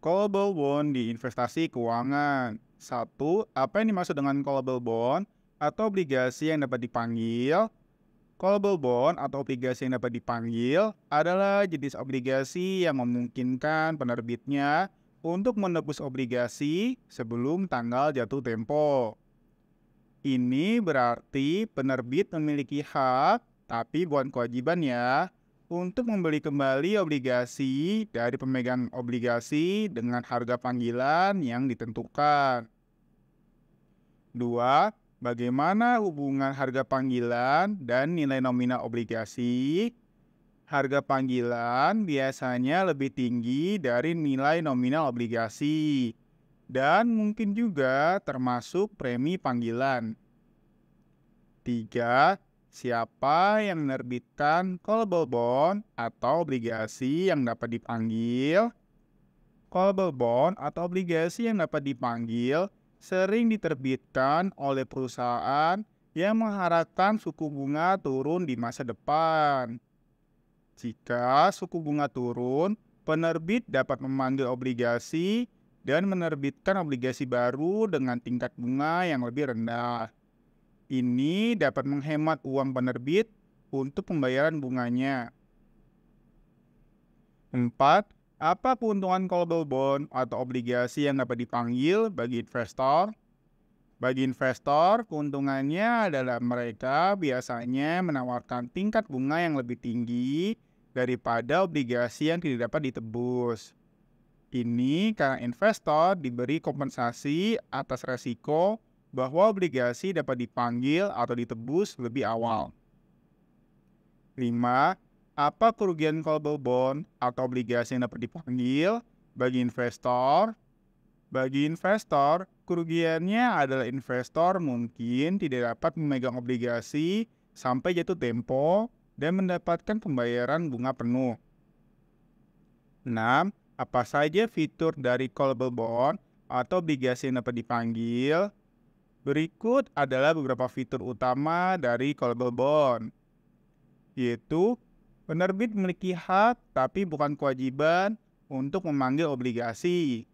callable bond di investasi keuangan. Satu, apa yang dimaksud dengan callable bond atau obligasi yang dapat dipanggil? Callable bond atau obligasi yang dapat dipanggil adalah jenis obligasi yang memungkinkan penerbitnya untuk menebus obligasi sebelum tanggal jatuh tempo. Ini berarti penerbit memiliki hak, tapi bukan kewajiban ya, untuk membeli kembali obligasi dari pemegang obligasi dengan harga panggilan yang ditentukan. Dua, bagaimana hubungan harga panggilan dan nilai nominal obligasi? Harga panggilan biasanya lebih tinggi dari nilai nominal obligasi dan mungkin juga termasuk premi panggilan. Tiga, siapa yang menerbitkan callable bond atau obligasi yang dapat dipanggil? Callable bond atau obligasi yang dapat dipanggil sering diterbitkan oleh perusahaan yang mengharapkan suku bunga turun di masa depan. Jika suku bunga turun, penerbit dapat memanggil obligasi dan menerbitkan obligasi baru dengan tingkat bunga yang lebih rendah. Ini dapat menghemat uang penerbit untuk pembayaran bunganya. 4. Apa keuntungan callable bond atau obligasi yang dapat dipanggil bagi investor? Bagi investor, keuntungannya adalah mereka biasanya menawarkan tingkat bunga yang lebih tinggi daripada obligasi yang tidak dapat ditebus. Ini karena investor diberi kompensasi atas resiko bahwa obligasi dapat dipanggil atau ditebus lebih awal. 5. Apa kerugian callable bond atau obligasi yang dapat dipanggil bagi investor? Bagi investor, kerugiannya adalah investor mungkin tidak dapat memegang obligasi sampai jatuh tempo dan mendapatkan pembayaran bunga penuh. 6. Apa saja fitur dari callable bond atau obligasi yang dapat dipanggil? Berikut adalah beberapa fitur utama dari callable bond, yaitu penerbit memiliki hak tapi bukan kewajiban untuk memanggil obligasi.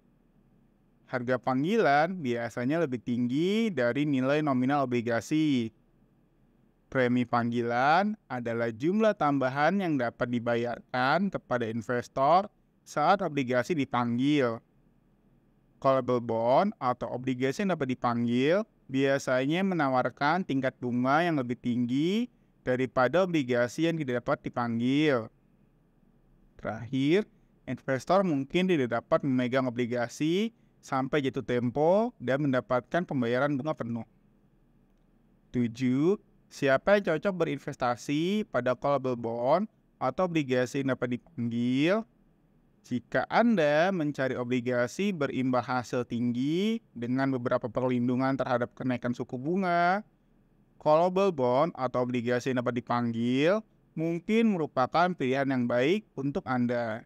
Harga panggilan biasanya lebih tinggi dari nilai nominal obligasi. Premi panggilan adalah jumlah tambahan yang dapat dibayarkan kepada investor saat obligasi dipanggil. Callable bond atau obligasi yang dapat dipanggil biasanya menawarkan tingkat bunga yang lebih tinggi daripada obligasi yang tidak dapat dipanggil. Terakhir, investor mungkin tidak dapat memegang obligasi sampai jatuh tempo dan mendapatkan pembayaran bunga penuh. 7. Siapa yang cocok berinvestasi pada callable bond atau obligasi yang dapat dipanggil? Jika Anda mencari obligasi berimbal hasil tinggi dengan beberapa perlindungan terhadap kenaikan suku bunga, callable bond atau obligasi yang dapat dipanggil mungkin merupakan pilihan yang baik untuk Anda.